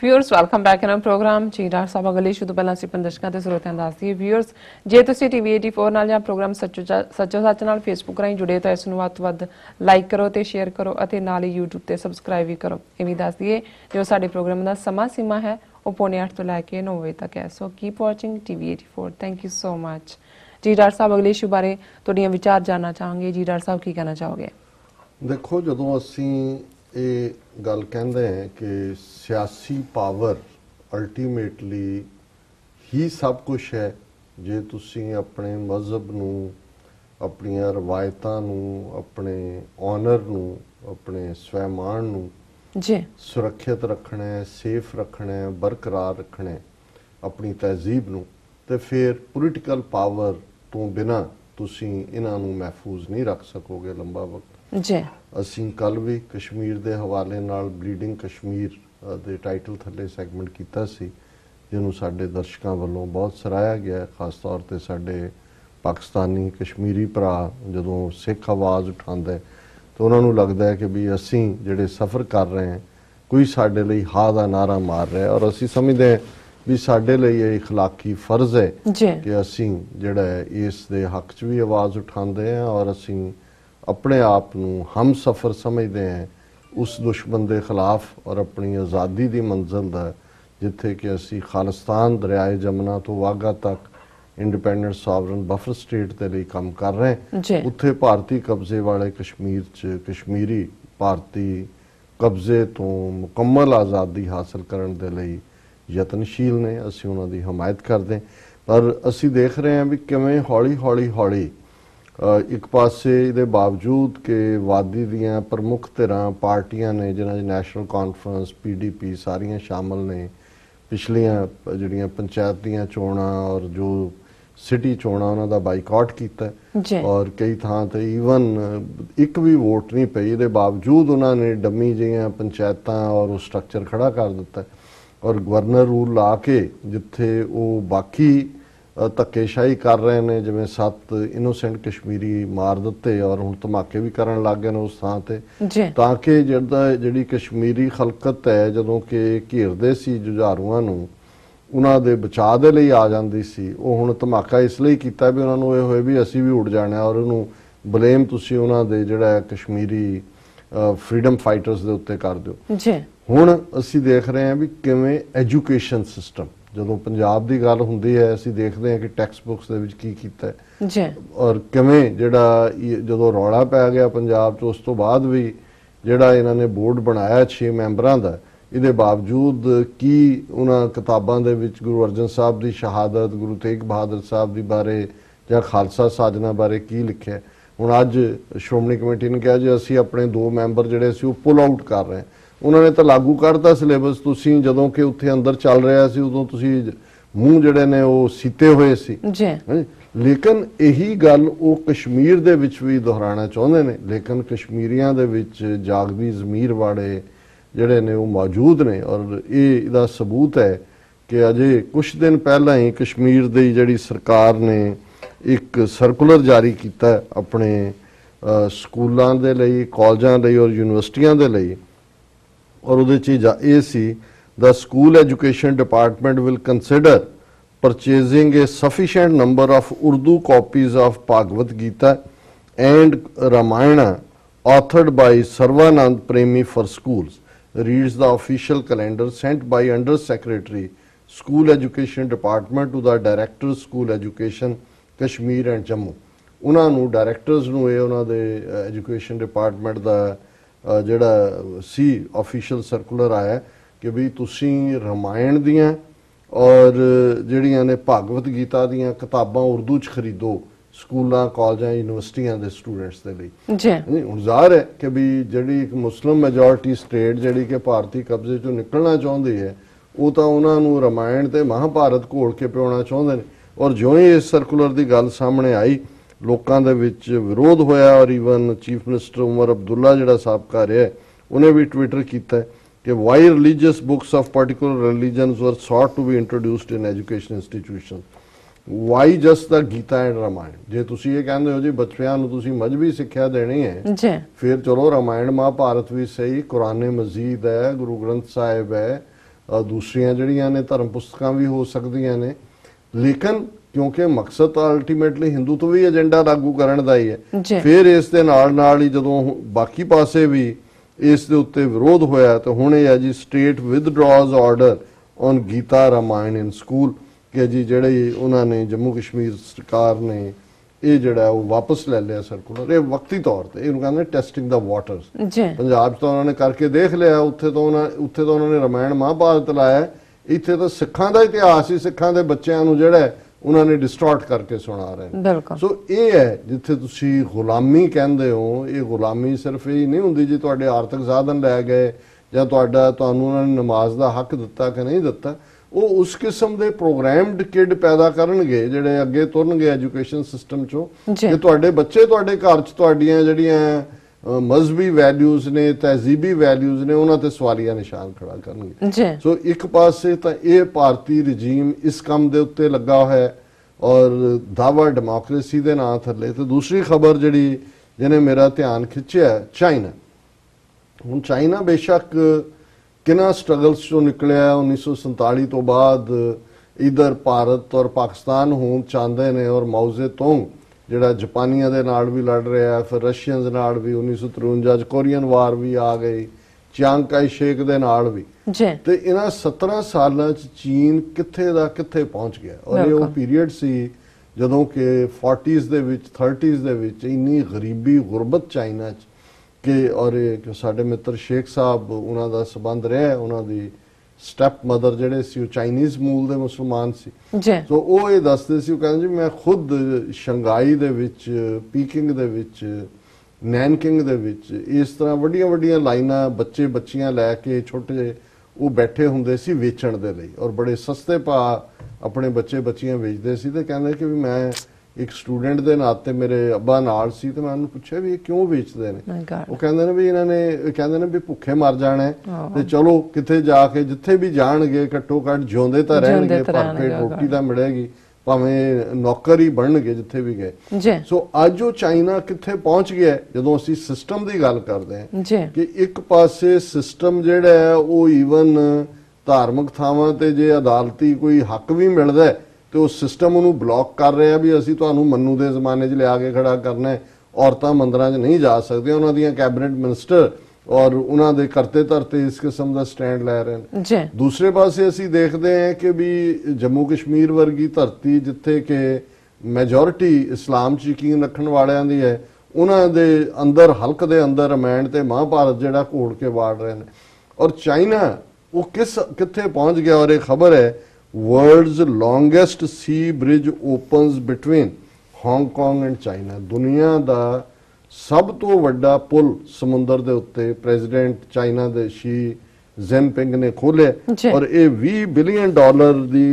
Viewers welcome back in programme जी doctor साहब अगली शुरू पहला ਅਸੀਂ ਦਰਸ਼ਕਾਂ ਤੇ ਸਰੋਤਿਆਂ ਦਾ ਦੱਸਦੀ व्यूअर्स ਜੇ ਤੁਸੀਂ ਟੀਵੀ 84 ਨਾਲ ਜਾਂ ਪ੍ਰੋਗਰਾਮ ਸੱਚੋ ਸੱਚ ਨਾਲ ਫੇਸਬੁੱਕ ਰਾਹੀਂ ਜੁੜੇ ਤਾਂ ਇਸ ਨੂੰ ਵੱਧ ਤੋਂ ਵੱਧ ਲਾਈਕ ਕਰੋ ਤੇ ਸ਼ੇਅਰ ਕਰੋ ਅਤੇ ਨਾਲ ਹੀ YouTube ਤੇ ਸਬਸਕ੍ਰਾਈਬ ਵੀ ਕਰੋ। ਇਹ ਵੀ ਦੱਸ ਦਈਏ ਜੋ ਸਾਡੇ ਪ੍ਰੋਗਰਾਮ ਦਾ ਸਮਾਂ ਸੀਮਾ ਹੈ ਉਹ 8:30 ਤੋਂ ਲੈ ਕੇ 9 ਵਜੇ ਤੱਕ ਹੈ। So keep watching TV 84। Thank you so much. ਜੀ ਡਾਕਟਰ ਸਾਹਿਬ ਅਗਲੇ ਇਸ਼ੂ ਬਾਰੇ ਤੁਹਾਡੀਆਂ ਵਿਚਾਰ ਜਾਨਣਾ ਚਾਹਾਂਗੇ। ਜੀ ਡਾਕਟਰ ਸਾਹਿਬ ਕੀ ਕਹਿਣਾ ਚਾਹੋਗੇ? देखो ਜਦੋਂ ਅਸੀਂ ਇਹ ਗੱਲ ਕਹਿੰਦੇ हैं कि सियासी पावर अल्टीमेटली ही सब कुछ है जे तुसी अपने मजहब नूं अपनियां रवायतां नूं अपने ऑनर नूं अपने स्वैमान नूं जी सुरक्षित रखना है सेफ रखना है बरकरार रखना है अपनी तहजीब नूं ते फिर पोलिटिकल पावर तो बिना तुसी इन्हां नूं महफूज नहीं रख सकोगे लंबा वक्त जी। ਅਸੀਂ ਕੱਲ ਵੀ ਕਸ਼ਮੀਰ ਦੇ ਹਵਾਲੇ ਨਾਲ ਬਲੀਡਿੰਗ ਕਸ਼ਮੀਰ ਦੇ ਟਾਈਟਲ ਥੱਲੇ ਸੈਗਮੈਂਟ ਕੀਤਾ ਸੀ ਜਿਹਨੂੰ ਸਾਡੇ ਦਰਸ਼ਕਾਂ ਵੱਲੋਂ ਬਹੁਤ ਸਰਾਹਿਆ ਗਿਆ। ਖਾਸ ਤੌਰ ਤੇ ਸਾਡੇ ਪਾਕਿਸਤਾਨੀ ਕਸ਼ਮੀਰੀ ਭਰਾ ਜਦੋਂ ਸਿੱਖ ਆਵਾਜ਼ ਉਠਾਉਂਦੇ ਤਾਂ ਉਹਨਾਂ ਨੂੰ ਲੱਗਦਾ ਹੈ ਕਿ ਵੀ ਅਸੀਂ ਜਿਹੜੇ ਸਫ਼ਰ ਕਰ ਰਹੇ ਹਾਂ ਕੋਈ ਸਾਡੇ ਲਈ ਹਾਂ ਦਾ ਨਾਰਾ ਮਾਰ ਰਿਹਾ ਔਰ ਅਸੀਂ ਸਮਝਦੇ ਹਾਂ ਵੀ ਸਾਡੇ ਲਈ ਇਹ ਇਖਲਾਕੀ ਫਰਜ਼ ਹੈ ਕਿ ਅਸੀਂ ਜਿਹੜਾ ਇਸ ਦੇ ਹੱਕ 'ਚ ਵੀ ਆਵਾਜ਼ ਉਠਾਉਂਦੇ ਹਾਂ ਔਰ ਅਸੀਂ अपने आप नूं हम सफ़र समझते हैं उस दुश्मन के खिलाफ और अपनी आज़ादी की मंजिल का जिथे कि असी खालिस्तान दरियाए जमुना तो वाघा तक इंडिपेंडेंट सॉवरन बफर स्टेट के लिए काम कर रहे हैं। उत्थे भारतीय कब्जे वाले कश्मीर च कश्मीरी भारती कब्जे तो मुकम्मल आज़ादी हासिल करने के लिए यतनशील ने। असी उन्हां दी हमायत करते पर असी देख रहे हैं भी किवें हौली हौली हौली एक पासे इहदे बावजूद कि वादी दियां प्रमुख धिरां पार्टियां ने जिन्हां च नैशनल कॉन्फ्रेंस PDP सारियां शामिल ने पिछलियां जिहड़ियां पंचायत दियां चोणां और जो सिटी चोणां उन्हां दा बाईकाट कीता और कई थां ते ईवन एक भी वोट नहीं पई। इहदे बावजूद उन्हां ने डमी जिहियां पंचायतां और वो स्ट्रक्चर खड़ा कर दिता और गवर्नर रूल ला के जिथे वो बाकी ਧੱਕੇਸ਼ਾਹੀ ਕਰ ਰਹੇ ਨੇ ਜਿਵੇਂ 7 ਇਨੋਸੈਂਟ ਕਸ਼ਮੀਰੀ ਮਾਰ ਦਿੱਤੇ ਔਰ ਹੁਣ ਧਮਾਕੇ ਵੀ ਕਰਨ ਲੱਗ ਗਏ ਨੇ ਉਸ ਥਾਂ ਤੇ ਤਾਂ ਕਿ ਜਿਹੜੀ ਕਸ਼ਮੀਰੀ ਖਲਕਤ ਹੈ ਜਦੋਂ ਕਿ ਘੇਰਦੇ ਸੀ ਜੁਝਾਰੂਆਂ ਨੂੰ ਉਹਨਾਂ ਦੇ ਬਚਾਅ ਦੇ ਲਈ ਆ ਜਾਂਦੀ ਸੀ ਉਹ ਹੁਣ ਧਮਾਕਾ ਇਸ ਲਈ ਕੀਤਾ ਵੀ ਉਹਨਾਂ ਨੂੰ ਇਹ ਹੋਏ ਵੀ ਅਸੀਂ ਵੀ ਉੱਡ ਜਾਣਾ ਔਰ ਉਹਨੂੰ ਬਲੇਮ ਤੁਸੀਂ ਉਹਨਾਂ ਦੇ ਜਿਹੜਾ ਕਸ਼ਮੀਰੀ ਫਰੀडम ਫਾਈਟਰਸ ਦੇ ਉੱਤੇ ਕਰ ਦਿਓ। ਹੁਣ ਅਸੀਂ ਦੇਖ ਰਹੇ ਹਾਂ ਵੀ ਕਿਵੇਂ ਐਜੂਕੇਸ਼ਨ ਸਿਸਟਮ ਜਦੋਂ ਪੰਜਾਬ ਦੀ ਗੱਲ ਹੁੰਦੀ ਹੈ ਅਸੀਂ ਦੇਖਦੇ ਹਾਂ ਕਿ ਟੈਕਸਟ ਬੁੱਕਸ ਦੇ ਵਿੱਚ ਕੀ ਕੀਤਾ ਜੀ ਔਰ ਕਿਵੇਂ ਜਿਹੜਾ ਜਦੋਂ ਰੌਲਾ ਪੈ ਗਿਆ ਪੰਜਾਬ 'ਚ ਉਸ ਤੋਂ ਬਾਅਦ ਵੀ ਜਿਹੜਾ ਇਹਨਾਂ ਨੇ ਬੋਰਡ ਬਣਾਇਆ 6 ਮੈਂਬਰਾਂ ਦਾ ਇਹਦੇ ਬਾਵਜੂਦ ਕੀ ਉਹਨਾਂ ਕਿਤਾਬਾਂ ਦੇ ਵਿੱਚ ਗੁਰੂ ਅਰਜਨ ਸਾਹਿਬ ਦੀ ਸ਼ਹਾਦਤ ਗੁਰੂ ਤੇਗ ਬਹਾਦਰ ਸਾਹਿਬ ਦੀ ਬਾਰੇ ਜਾਂ ਖਾਲਸਾ ਸਾਜਨਾ ਬਾਰੇ ਕੀ ਲਿਖਿਆ। ਹੁਣ ਅੱਜ ਸ਼੍ਰੋਮਣੀ ਕਮੇਟੀ ਨੇ ਕਿਹਾ ਜੀ ਅਸੀਂ ਆਪਣੇ 2 ਮੈਂਬਰ ਜਿਹੜੇ ਸੀ ਉਹ ਪੁੱਲ ਆਊਟ ਕਰ ਰਹੇ उन्होंने तो लागू करता सिलेबस तुसी जदों कि उत्थे अंदर चल रहा सी उदों तुसी मूँह जिहड़े ने वो सीते हुए सी लेकिन यही गल वो कश्मीर दे विच भी दोहराना चाहुंदे ने लेकिन कश्मीरियां दे विच जागदी ज़मीर वाले जिहड़े ने वो मौजूद ने और इहदा सबूत है कि अजे कुछ दिन पहला ही कश्मीर दी जिहड़ी सरकार ने एक सर्कुलर जारी कीता अपने स्कूलों दे लई कॉलेजां लई और यूनिवर्सिटियां दे लई और उहदे च the school education department will consider purchasing a sufficient number of Urdu copies of Bhagavad Gita and Ramayana authored by Sarvanand Premi for schools reads the official calendar sent by under secretary school education department to the director school education Kashmir and Jammu. उन्होंने directors नूं उन्हां दे education department का ਜਿਹੜਾ ਸੀ official circular आया कि भी तुसी रामायण दियां और ਜਿਹੜੀਆਂ ਨੇ ਭਾਗਵਤ ਗੀਤਾ ਦੀਆਂ ਕਿਤਾਬਾਂ ਉਰਦੂ 'ਚ ਖਰੀਦੋ ਸਕੂਲਾਂ ਕਾਲਜਾਂ ਯੂਨੀਵਰਸਿਟੀਆਂ ਦੇ ਸਟੂਡੈਂਟਸ ਦੇ ਲਈ ਜੀ। ਹੁਣ ਜ਼ਾਹਰ ਹੈ ਕਿ ਵੀ ਜਿਹੜੀ ਇੱਕ ਮੁਸਲਿਮ ਮੈਜੋਰਟੀ ਸਟੇਟ ਜਿਹੜੀ ਕਿ ਭਾਰਤੀ ਕਬਜ਼ੇ 'ਚੋਂ ਨਿਕਲਣਾ ਚਾਹੁੰਦੀ ਹੈ ਉਹ ਤਾਂ ਉਹਨਾਂ ਨੂੰ ਰਾਮਾਇਣ ਤੇ ਮਹਾਭਾਰਤ ਘੋਲ ਕੇ ਪਿਆਉਣਾ ਚਾਹੁੰਦੇ ਨੇ ਔਰ ਜਿਉਂ ਹੀ ਇਸ ਸਰਕੂਲਰ ਦੀ ਗੱਲ ਸਾਹਮਣੇ ਆਈ लोगों के विच विरोध होया और even chief minister Omar Abdullah जिहड़ा साबका रहा उन्हें भी ट्विटर किया कि why religious books of particular religions were sought to be introduced in education institution why just the Gita and Ramayana. जे तुसीं ये कहंदे हो जी बच्चों नूं तुसीं मजहबी सिक्ख्या देनी है फिर चलो रामायण महाभारत भी सही कुरान मजीद है गुरु ग्रंथ साहिब है दूसरियां जड़ियां ने धर्म पुस्तकां भी हो सकदियां ने, लेकिन क्योंकि मकसद तो अल्टीमेटली हिंदू तो भी एजेंडा लागू करने का ही है। फिर इस दे नाल ही जदों बाकी पासे भी इस दे उत्ते विरोध होया तो हुण ये है जी state withdraws order on Gita Ramayana in school कि जी जिहड़े उन्होंने जम्मू कश्मीर सरकार ने ये जिहड़ा वो वापस ले लिया सर्कुलर, ये वक्ती तौर पर इहनूं कहंदे टेस्टिंग द वाटर्स। पंजाब तो उन्होंने करके देख लिया, उत्थे तो उन्होंने रामायण महाभारत लाया, इत्थे तो सिखां दा इतिहास ही सिखां दे बच्चों नूं जिहड़ा उन्होंने डिस्टॉर्ट करके सुना रहे हैं। सो ये है जिथे तुसी गुलामी कहंदे हो, ये गुलामी सिर्फ ये नहीं हुंदी जी तुहाडे आर्थिक साधन लै गए जां तुहानूं उन्होंने नमाज का हक दिता कि नहीं दिता, वो उस किस्म के प्रोग्रामड किड पैदा करनगे जिहड़े अगे तुरनगे एजुकेशन सिस्टम चों कि तुहाडे बच्चे तुहाडे घर च तुहाडीआं जिहड़ियां मजहबी वैल्यूज ने, तहजीबी वैल्यूज ने, उन्हां ते सवालिया निशान खड़ा करनगे। सो एक पासे तो ये भारतीय रजीम इस काम दे उत्ते लगा है और दावा डेमोक्रेसी दे नां थल्ले, तो दूसरी खबर जिहड़ी जिन्हें मेरा ध्यान खिंचिया चाइना। हुण चाइना बेशक किन्ना स्ट्रगल्स चों निकलिया 1947 तो बाद, इधर भारत और पाकिस्तान होण चाहते ने और माओ ज़ेतुंग जिहड़ा जापानियां दे नाल भी लड़ रहा है, फिर रशियंस नाल भी 1953 कोरियन वार भी आ गई, चियांग काई शेक दे नाल भी, ते इन्हां 17 सालां च चीन कित्थे दा कित्थे पहुंच गया। और ये वो पीरियड सी जदों कि 40s दे विच 30s दे विच इन्नी गरीबी गुरबत चाइना च कि, और साडे मित्र शेख साहब उन्हां दा संबंध रहा, उन्हां दी स्टैप मदर जिहड़े सी चाइनीज़ मूल दे मुसलमान सी, तो वो ये दसदे सी, कहंदे जी मैं खुद शंघाई दे विच, पीकिंग दे विच, नैनकिंग दे विच इस तरह वड्डियां वड्डियां लाइनां बच्चे बच्चियां लैके छोटे वो बैठे हुंदे सी वेचण दे लई और बड़े सस्ते भाव अपने बच्चे बच्चियां वेचदे सी। ते कहंदे कि भी मैं एक स्टूडेंट दे नाते मेरे अब्बा नाल सी, ते मैं उन्होंने पूछा भी ये क्यों बेचते ने, वो कहंदे ने भी इन्होंने कहंदे ने भी भुखे मर जाना है, ते चलो किते जाके जिथे भी जाणगे घट्टो घट जिउंदे तां रहणगे, भर पेट रोटी तां मिलेगी, भावें नौकर ही बनणगे जिथे भी गए। सो अज वो चाइना किथे पहुंच गया जदों असीं सिस्टम की गल करते हैं कि एक पासे सिस्टम जिहड़ा है वो ईवन धार्मिक थावां ते जे अदालती कोई हक भी मिलदा है तो सिस्टम उन्होंने ब्लॉक कर रहे हैं भी असीं तुहानूं मन्नू दे जमाने च लिया के खड़ा करना है, औरतां मंदिरां च नहीं जा सकदियां, उन्हां दीयां कैबिनेट मिनिस्टर और उन्हां दे करते धरते इस किस्म का स्टैंड लै रहे हैं। दूसरे पासे असीं देखते हैं कि भी जम्मू कश्मीर वर्गी धरती जिथे कि मैजोरिटी इस्लाम च यकीन रखण वालियां दी है, उन्हां दे अंदर हल्क दे अंदर रामायण ते महाभारत जिहड़ा घोड़ के वाड़ रहे हैं। और चाइना वो कित्थे पहुंच गया, और एक खबर है world's longest sea bridge opens between Hong Kong and China, दुनिया का सब तो वड्डा पुल समुंदर दे उत्ते प्रेजिडेंट चाइना दे शी जिनपिंग ने खोले, और ये $20 बिलियन दी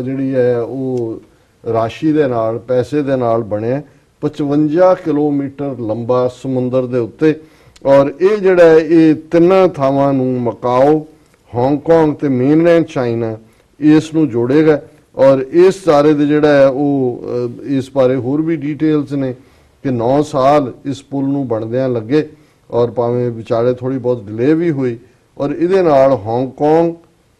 जिहड़ी है वो राशि दे नाल पैसे दे नाल बने 55 किलोमीटर लंबा समुंदर दे उत्ते। और ये जिहड़ा है ये तिन्नां थावां नूं मकाओ, हांगकांग ते मेनलैंड चाइना इस नूं जोड़ेगा। और इस सारे दे जिहड़ा है वो इस बारे होर भी डिटेल्स ने कि 9 साल इस पुल नूं बनदियां लगे और भावें विचाले थोड़ी बहुत डिले भी हुई, और इहदे नाल Hong Kong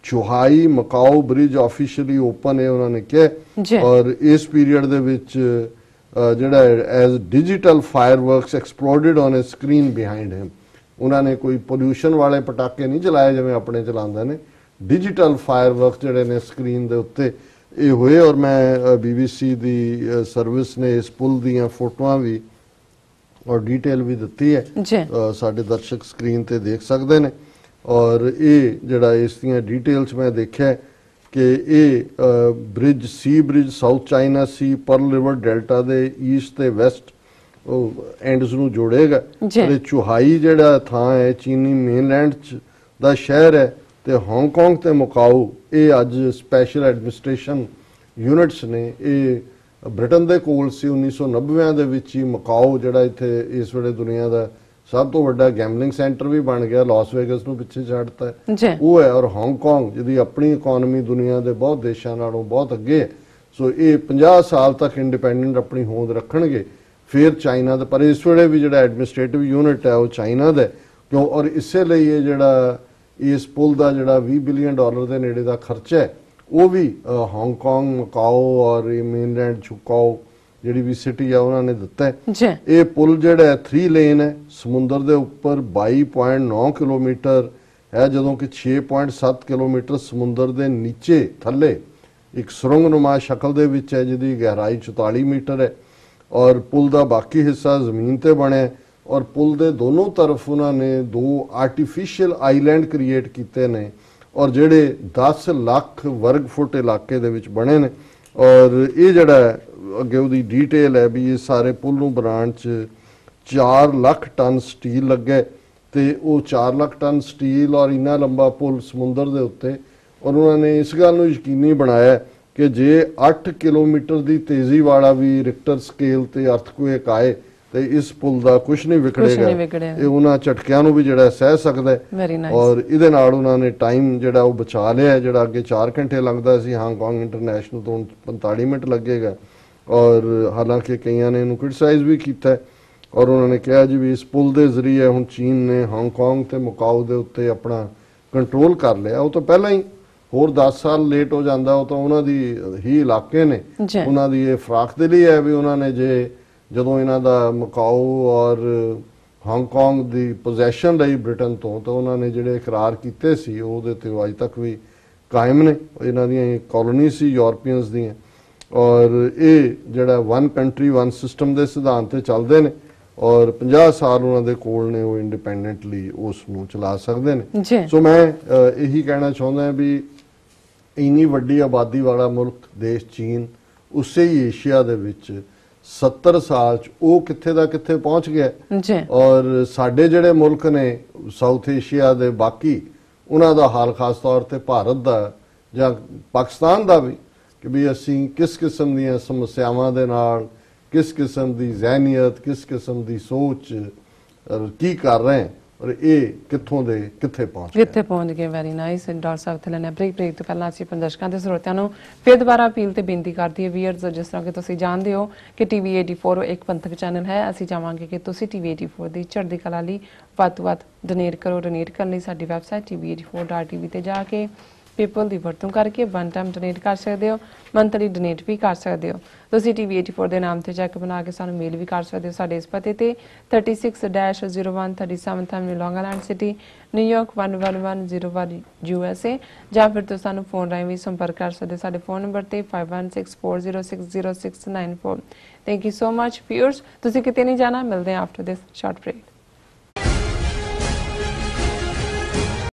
Zhuhai Macau bridge officially open है उन्होंने कहा। और इस पीरियड दे विच जिहड़ा as digital fireworks exploded on a screen behind him, उन्होंने कोई पोल्यूशन वाले पटाके नहीं चलाए जिवें अपने चलाते ने, डिजिटल फायरवर्क जिहड़े ने स्क्रीन दे उत्ते ये हुए। और मैं BBC दी सर्विस ने इस पुल दीयां फोटोआं भी और डिटेल भी दिती है, साडे दर्शक स्क्रीन ते देख सकते हैं। और ये जिहड़ा इस दीयां डिटेल्स मैं देखिया कि ये ब्रिज सी bridge south China C Perl river delta दे ईस्ट ते वैसट एंड्स नूं जोड़ेगा। ते चुहाई जिहड़ा थां है चीनी मेनलैंड दा शहर है, ते हांगकांग ते मकाऊ ये अज स्पैशल एडमिनिस्ट्रेशन यूनिट्स ने, ये ब्रिटेन दे कोल सी 1990 दे विच ही मकाऊ जिहड़ा इत्थे इस वेले दुनिया दा सब तो वड्डा गैमलिंग सेंटर भी बन गया, लॉस वेगस नूं पिछे छड्डता है वो है। और हांगकांग जिहदी अपनी इकोनॉमी दुनिया दे बहुत देशां नालों बहुत अगे है। सो ये 50 साल तक इंडिपेंडेंट अपनी होंद रखणगे, फिर चाइना दे, पर इस वेले भी जिहड़ा एडमिनिस्ट्रेटिव यूनिट है वो चाइना दा क्यों, और इसे लिए ये जिहड़ा ਇਸ ਪੁਲ ਦਾ ਜਿਹੜਾ $20 ਬਿਲੀਅਨ ਦੇ ਨੇੜੇ ਦਾ ਖਰਚਾ ਹੈ ਉਹ ਵੀ ਹਾਂਗਕਾਂਗ, ਮਕਾਓ ਔਰ ਮੇਨਲੈਂਡ ਚੁਕਾਓ ਜਿਹੜੀ ਵੀ ਸਿਟੀ ਆ ਉਹਨਾਂ ਨੇ ਦਿੱਤਾ ਹੈ। ਇਹ ਪੁਲ ਜਿਹੜਾ ਹੈ 3 ਲੇਨ ਹੈ, ਸਮੁੰਦਰ ਦੇ ਉੱਪਰ 22.9 ਕਿਲੋਮੀਟਰ ਹੈ, ਜਦੋਂ ਕਿ 6.7 ਕਿਲੋਮੀਟਰ ਸਮੁੰਦਰ ਦੇ ਨੀਚੇ ਥੱਲੇ ਇੱਕ ਸੁਰੰਗਨੁਮਾ ਸ਼ਕਲ ਦੇ ਵਿੱਚ ਹੈ ਜਿਹਦੀ ਗਹਿਰਾਈ 44 ਮੀਟਰ ਹੈ। ਔਰ ਪੁਲ ਦਾ ਬਾਕੀ ਹਿੱਸਾ ਜ਼ਮੀਨ ਤੇ ਬਣਿਆ ਔਰ ਪੁਲ ਦੇ ਦੋਨੋਂ ਤਰਫ ਉਹਨਾਂ ਨੇ 2 ਆਰਟੀਫੀਸ਼ੀਅਲ ਆਈਲੈਂਡ ਕ੍ਰੀਏਟ ਕੀਤੇ ਨੇ ਔਰ ਜਿਹੜੇ 10 ਲੱਖ ਵਰਗ ਫੁੱਟ ਇਲਾਕੇ ਦੇ ਵਿੱਚ ਬਣੇ ਨੇ। ਔਰ ਇਹ ਜਿਹੜਾ ਅੱਗੇ ਉਹਦੀ ਡੀਟੇਲ ਹੈ ਵੀ ਇਹ ਸਾਰੇ ਪੁਲ ਨੂੰ ਬਣਾਉਣ 'ਚ 4 ਲੱਖ ਟਨ ਸਟੀਲ ਲੱਗੇ ਤੇ ਉਹ 4 ਲੱਖ ਟਨ ਸਟੀਲ ਔਰ ਇੰਨਾ ਲੰਬਾ ਪੁਲ ਸਮੁੰਦਰ ਦੇ ਉੱਤੇ। ਔਰ ਉਹਨਾਂ ਨੇ ਇਸ ਗੱਲ ਨੂੰ ਯਕੀਨੀ ਬਣਾਇਆ ਕਿ ਜੇ 8 ਕਿਲੋਮੀਟਰ ਦੀ ਤੇਜ਼ੀ ਵਾਲਾ ਵੀ ਰਿਕਟਰ ਸਕੇਲ ਤੇ ਅਰਥਕੁਏਕ ਆਏ ਤੇ ਇਸ ਪੁਲ ਦਾ ਕੁਝ ਨਹੀਂ ਵਿਗੜੇਗਾ, ਇਹ ਉਹਨਾਂ ਝਟਕਿਆਂ ਨੂੰ ਵੀ ਜਿਹੜਾ ਸਹਿ ਸਕਦਾ ਹੈ। ਔਰ ਇਹਦੇ ਨਾਲ ਉਹਨਾਂ ਨੇ ਟਾਈਮ ਜਿਹੜਾ ਉਹ ਬਚਾ ਲਿਆ, ਜਿਹੜਾ ਅੱਗੇ 4 ਘੰਟੇ ਲੱਗਦਾ ਸੀ ਹਾਂਗਕਾਂਗ ਇੰਟਰਨੈਸ਼ਨਲ ਤੋਂ 45 ਮਿੰਟ ਲੱਗੇਗਾ। ਔਰ ਹਾਲਾਂਕਿ ਕਈਆਂ ਨੇ ਇਹਨੂੰ ਕ੍ਰਿਟਿਸਾਈਜ਼ ਵੀ ਕੀਤਾ ਔਰ ਉਹਨਾਂ ਨੇ ਕਿਹਾ ਜੀ ਵੀ ਇਸ ਪੁਲ ਦੇ ਜ਼ਰੀਏ ਹੁਣ ਚੀਨ ਨੇ ਹਾਂਗਕਾਂਗ ਤੇ ਮਕਾਓ ਦੇ ਉੱਤੇ ਆਪਣਾ ਕੰਟਰੋਲ ਕਰ ਲਿਆ। ਉਹ ਤਾਂ ਪਹਿਲਾਂ ਹੀ ਹੋਰ 10 ਸਾਲ ਲੇਟ ਹੋ ਜਾਂਦਾ, ਉਹ ਤਾਂ ਉਹਨਾਂ ਦੀ ਹੀ ਇਲਾਕੇ ਨੇ, ਉਹਨਾਂ ਦੀ ਇਹ ਫਰਾਖ ਦੇ ਲਈ ਹੈ ਵੀ ਉਹਨਾਂ ਨੇ ਜਦੋਂ ਇਹਨਾਂ ਦਾ ਮਕਾਓ ਔਰ ਹਾਂਗਕਾਂਗ ਦੀ ਪੋਜੈਸ਼ਨ ਲਈ ਬ੍ਰਿਟਨ ਤੋਂ ਤਾਂ ਉਹਨਾਂ ਨੇ ਜਿਹੜੇ ਇਕਰਾਰ ਕੀਤੇ ਸੀ ਉਹਦੇ ਤੇ ਅੱਜ ਤੱਕ ਵੀ ਕਾਇਮ ਨੇ। ਇਹਨਾਂ ਦੀਆਂ ਕਾਲੋਨੀ ਸੀ ਯੂਰਪੀਅਨਸ ਦੀਆਂ ਔਰ ਇਹ ਜਿਹੜਾ 1 ਕੰਟਰੀ 1 ਸਿਸਟਮ ਦੇ ਸਿਧਾਂਤ ਤੇ ਚੱਲਦੇ ਨੇ ਔਰ 50 ਸਾਲ ਉਹਨਾਂ ਦੇ ਕੋਲ ਨੇ, ਉਹ ਇੰਡੀਪੈਂਡੈਂਟਲੀ ਉਸ ਨੂੰ ਚਲਾ ਸਕਦੇ ਨੇ। ਸੋ ਮੈਂ ਇਹੀ ਕਹਿਣਾ ਚਾਹੁੰਦਾ ਵੀ ਇੰਨੀ ਵੱਡੀ ਆਬਾਦੀ ਵਾਲਾ ਮੁਲਕ ਦੇਸ਼ ਚੀਨ ਉਸੇ ਹੀ ਏਸ਼ੀਆ ਦੇ ਵਿੱਚ 70 ਸਾਲ ਚ ਉਹ ਕਿੱਥੇ ਦਾ ਕਿੱਥੇ ਪਹੁੰਚ ਗਿਆ ਔਰ ਸਾਡੇ ਜਿਹੜੇ ਮੁਲਕ ਨੇ ਸਾਊਥ ਏਸ਼ੀਆ ਦੇ ਬਾਕੀ ਉਹਨਾਂ ਦਾ ਹਾਲ ਖਾਸ ਤੌਰ ਤੇ ਭਾਰਤ ਦਾ ਜਾਂ ਪਾਕਿਸਤਾਨ ਦਾ ਵੀ ਕਿ ਵੀ ਅਸੀਂ ਕਿਸ ਕਿਸਮ ਦੀਆਂ ਸਮੱਸਿਆਵਾਂ ਦੇ ਨਾਲ, ਕਿਸ ਕਿਸਮ ਦੀ ਜ਼ਹਿਨੀਅਤ, ਕਿਸ ਕਿਸਮ ਦੀ ਸੋਚ ਕੀ ਕਰ ਰਹੇ ਹਾਂ ਔਰ ਇਹ ਕਿੱਥੋਂ ਦੇ ਕਿੱਥੇ ਪਹੁੰਚ ਗਏ। Very nice. ਡਾਕਟਰ ਸਾਹਿਬ ਥੇ ਲੈਣੇ ਬ੍ਰੇਕ ਤੋਂ ਪਹਿਲਾਂ ਅਸੀਂ ਦਰਸ਼ਕਾਂ ਦੇ ਸਰੋਤਿਆਂ ਨੂੰ ਫਿਰ ਦੁਬਾਰਾ ਅਪੀਲ ਤੇ ਬੇਨਤੀ ਕਰਦੀ ਹੈ ਵੀਅਰਸ, ਜਿਸ ਤਰ੍ਹਾਂ ਕਿ ਤੁਸੀਂ ਜਾਣਦੇ ਹੋ ਕਿ ਟੀਵੀ 84 ਇੱਕ ਪੰਥਕ ਚੈਨਲ ਹੈ। ਅਸੀਂ ਚਾਹਾਂਗੇ ਕਿ ਤੁਸੀਂ ਟੀਵੀ 84 ਦੀ ਚੜ੍ਹਦੀ ਕਲਾ ਲਈ ਵੱਧ ਤੋਂ ਵੱਧ ਡੋਨੇਟ ਕਰੋ। ਡੋਨੇਟ ਕਰਨ ਲਈ ਸਾਡੀ ਵੈਬਸਾਈਟ tv84.tv ਤੇ ਜਾ ਕੇ ਪੇਪਲ ਦੀ ਵਰਤੋਂ ਕਰਕੇ 1 ਟਾਈਮ ਡੋਨੇਟ ਕਰ ਸਕਦੇ ਹੋ, ਮੰਥਲੀ ਡੋਨੇਟ ਵੀ ਕਰ ਸਕਦੇ ਹੋ। ਤੁਸੀਂ ਟੀਵੀ 84 ਦੇ ਨਾਮ ਤੇ ਚੈੱਕ ਬਣਾ ਕੇ ਸਾਨੂੰ ਮੇਲ ਵੀ ਕਰ ਸਕਦੇ ਹੋ ਸਾਡੇ ਇਸ ਪਤੇ ਤੇ 36-01 37th Avenue, Long Island City, New York 11101 USA, ਜਾਂ ਫਿਰ ਤੁਸੀਂ ਸਾਨੂੰ ਫੋਨ ਰਾਹੀਂ ਵੀ ਸੰਪਰਕ ਕਰ ਸਕਦੇ ਸਾਡੇ ਫੋਨ ਨੰਬਰ ਤੇ 5164060694। Thank you so much viewers. ਤੁਸੀਂ ਕਿਤੇ ਨਹੀਂ ਜਾਣਾ, ਮਿਲਦੇ ਹਾਂ ਆਫਟਰ ਦਿਸ ਸ਼ਾਰਟ ਬ੍ਰੇਕ।